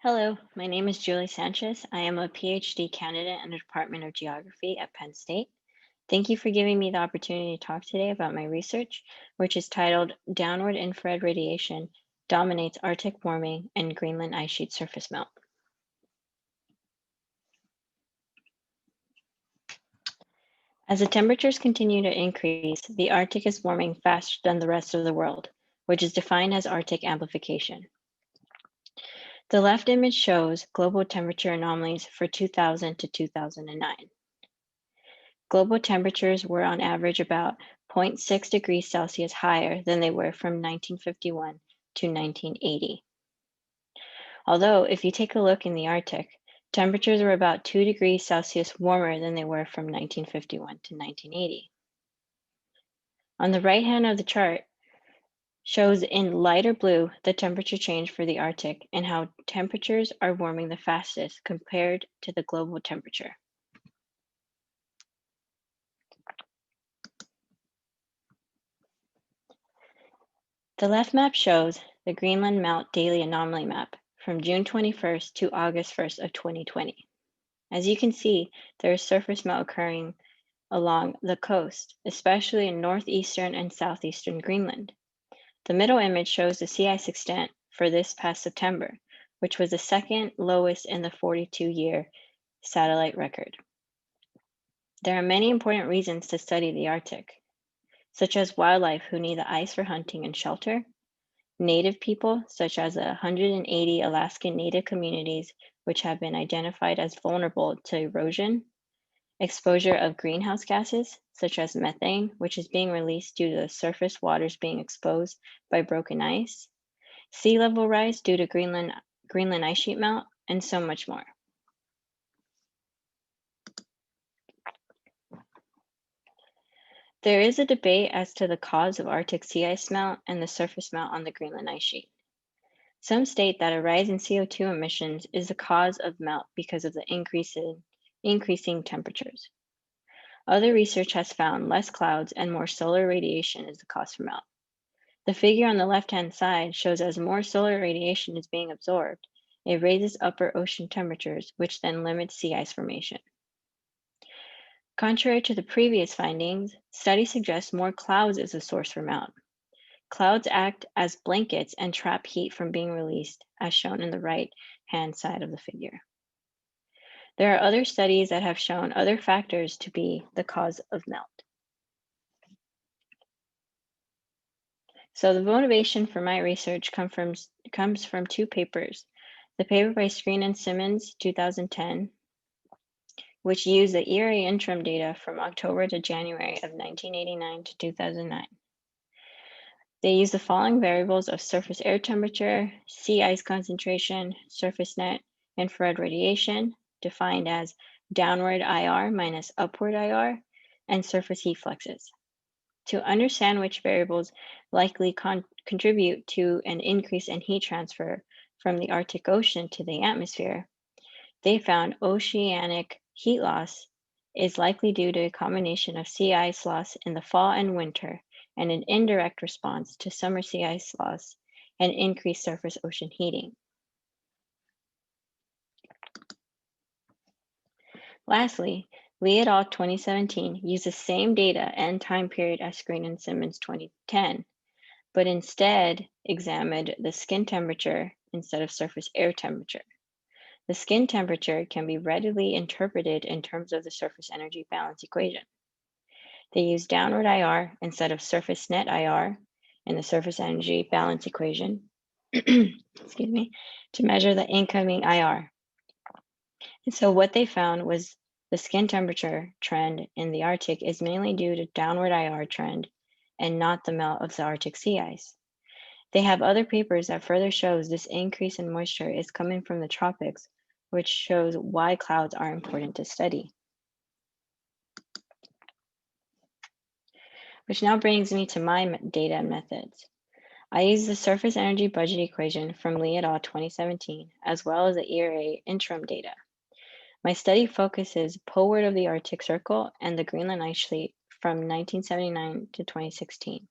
Hello, my name is Julie Sanchez. I am a PhD candidate in the Department of Geography at Penn State. Thank you for giving me the opportunity to talk today about my research, which is titled Downward Infrared Radiation Dominates Arctic Warming and Greenland Ice Sheet Surface Melt. As the temperatures continue to increase, the Arctic is warming faster than the rest of the world, which is defined as Arctic amplification. The left image shows global temperature anomalies for 2000 to 2009. Global temperatures were on average about 0.6 degrees Celsius higher than they were from 1951 to 1980. Although, if you take a look in the Arctic, temperatures were about 2 degrees Celsius warmer than they were from 1951 to 1980. On the right hand of the chart shows in lighter blue the temperature change for the Arctic and how temperatures are warming the fastest compared to the global temperature. The left map shows the Greenland Melt Daily Anomaly Map from June 21st to August 1st of 2020. As you can see, there is surface melt occurring along the coast, especially in northeastern and southeastern Greenland. The middle image shows the sea ice extent for this past September, which was the second lowest in the 42-year satellite record. There are many important reasons to study the Arctic, such as wildlife who need the ice for hunting and shelter, Native people, such as 180 Alaskan Native communities, which have been identified as vulnerable to erosion, exposure of greenhouse gases, such as methane, which is being released due to the surface waters being exposed by broken ice, sea level rise due to Greenland ice sheet melt, and so much more. There is a debate as to the cause of Arctic sea ice melt and the surface melt on the Greenland ice sheet. Some state that a rise in CO2 emissions is the cause of melt because of the increasing temperatures. Other research has found less clouds and more solar radiation is the cause for melt. The figure on the left-hand side shows as more solar radiation is being absorbed, it raises upper ocean temperatures, which then limits sea ice formation. Contrary to the previous findings, studies suggest more clouds is the source for melt. Clouds act as blankets and trap heat from being released, as shown in the right-hand side of the figure. There are other studies that have shown other factors to be the cause of melt. So the motivation for my research comes from two papers. The paper by Screen and Simmons, 2010, which used the ERA interim data from October to January of 1989 to 2009. They use the following variables of surface air temperature, sea ice concentration, surface net infrared radiation, defined as downward IR minus upward IR, and surface heat fluxes. To understand which variables likely contribute to an increase in heat transfer from the Arctic Ocean to the atmosphere, they found oceanic heat loss is likely due to a combination of sea ice loss in the fall and winter and an indirect response to summer sea ice loss and increased surface ocean heating. Lastly, Lee et al. 2017 used the same data and time period as Screen and Simmons 2010, but instead examined the skin temperature instead of surface air temperature. The skin temperature can be readily interpreted in terms of the surface energy balance equation. They use downward IR instead of surface net IR in the surface energy balance equation, excuse me, to measure the incoming IR. And so what they found was the skin temperature trend in the Arctic is mainly due to downward IR trend and not the melt of the Arctic sea ice. They have other papers that further shows this increase in moisture is coming from the tropics, which shows why clouds are important to study. Which now brings me to my data and methods. I use the surface energy budget equation from Lee et al. 2017, as well as the ERA interim data. My study focuses poleward of the Arctic Circle and the Greenland ice sheet from 1979 to 2016.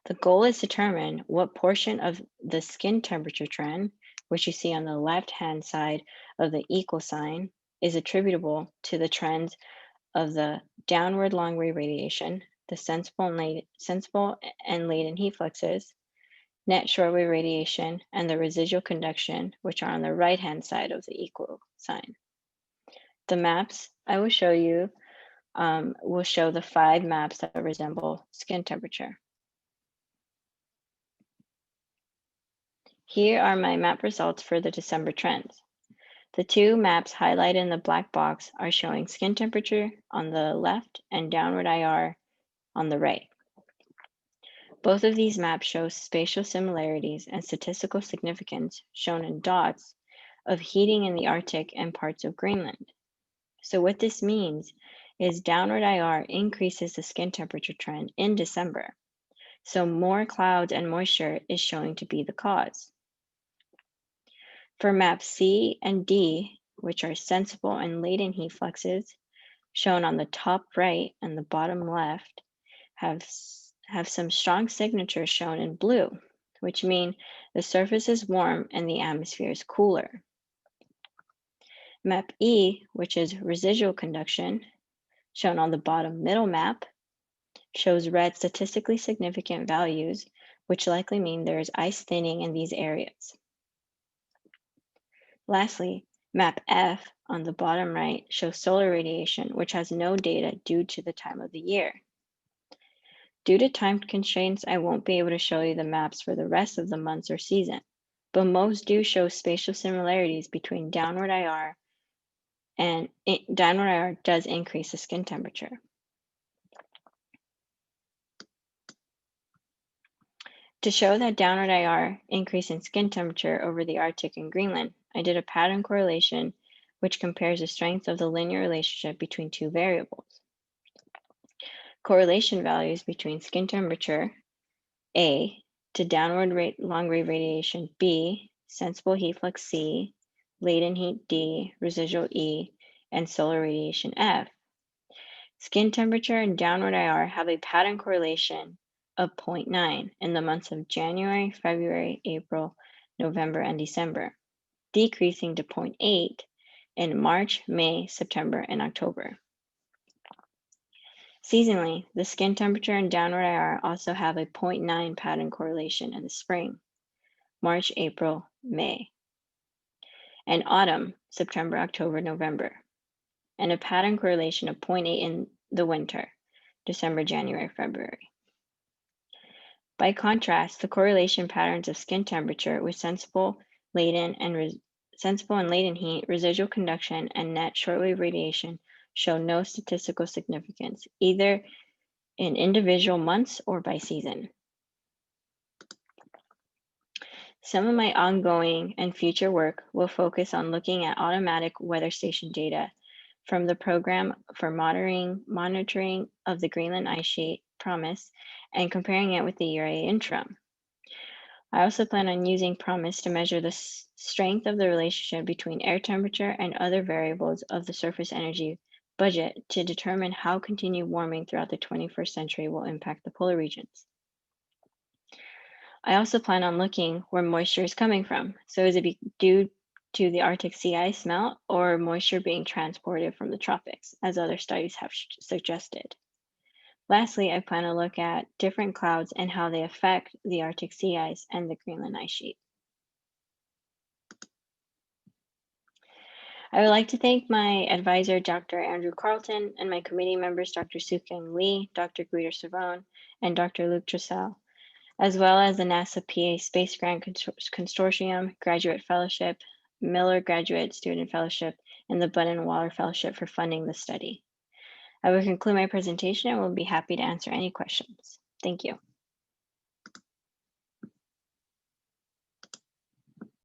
The goal is to determine what portion of the skin temperature trend, which you see on the left-hand side of the equal sign, is attributable to the trends of the downward long-wave radiation, the sensible and latent heat fluxes, net shortwave radiation, and the residual conduction, which are on the right-hand side of the equal sign. The maps I will show you will show the 5 maps that resemble skin temperature. Here are my map results for the December trends. The 2 maps highlighted in the black box are showing skin temperature on the left and downward IR on the right. Both of these maps show spatial similarities and statistical significance, shown in dots, of heating in the Arctic and parts of Greenland. So what this means is downward IR increases the skin temperature trend in December. So more clouds and moisture is showing to be the cause. For maps C and D, which are sensible and latent heat fluxes, shown on the top right and the bottom left, have some strong signatures shown in blue, which mean the surface is warm and the atmosphere is cooler. Map E, which is residual conduction, shown on the bottom middle map, shows red statistically significant values, which likely mean there is ice thinning in these areas. Lastly, map F on the bottom right shows solar radiation, which has no data due to the time of the year. Due to time constraints, I won't be able to show you the maps for the rest of the months or season, but most do show spatial similarities between downward IR, and downward IR does increase the skin temperature. To show that downward IR increase in skin temperature over the Arctic and Greenland, I did a pattern correlation which compares the strength of the linear relationship between 2 variables. Correlation values between skin temperature A to downward long-wave radiation B, sensible heat flux C, latent heat D, residual E, and solar radiation F. Skin temperature and downward IR have a pattern correlation of 0.9 in the months of January, February, April, November, and December, decreasing to 0.8 in March, May, September, and October. Seasonally, the skin temperature and downward IR also have a 0.9 pattern correlation in the spring, March, April, May, and autumn, September, October, November, and a pattern correlation of 0.8 in the winter, December, January, February. By contrast, the correlation patterns of skin temperature with sensible, latent, and latent heat, residual conduction, and net shortwave radiation show no statistical significance, either in individual months or by season. Some of my ongoing and future work will focus on looking at automatic weather station data from the Program for Monitoring of the Greenland Ice Sheet, PROMIS, and comparing it with the ERA interim. I also plan on using PROMIS to measure the strength of the relationship between air temperature and other variables of the surface energy budget to determine how continued warming throughout the 21st century will impact the polar regions. I also plan on looking where moisture is coming from. So is it due to the Arctic sea ice melt or moisture being transported from the tropics, as other studies have suggested? Lastly, I plan to look at different clouds and how they affect the Arctic sea ice and the Greenland ice sheet. I would like to thank my advisor, Dr. Andrew Carlton, and my committee members, Dr. Sukeng Lee, Dr. Guido Savone, and Dr. Luc Trussell, as well as the NASA PA Space Grant Consortium, Graduate Fellowship, Miller Graduate Student Fellowship, and the Button Waller Fellowship for funding the study. I will conclude my presentation and will be happy to answer any questions. Thank you.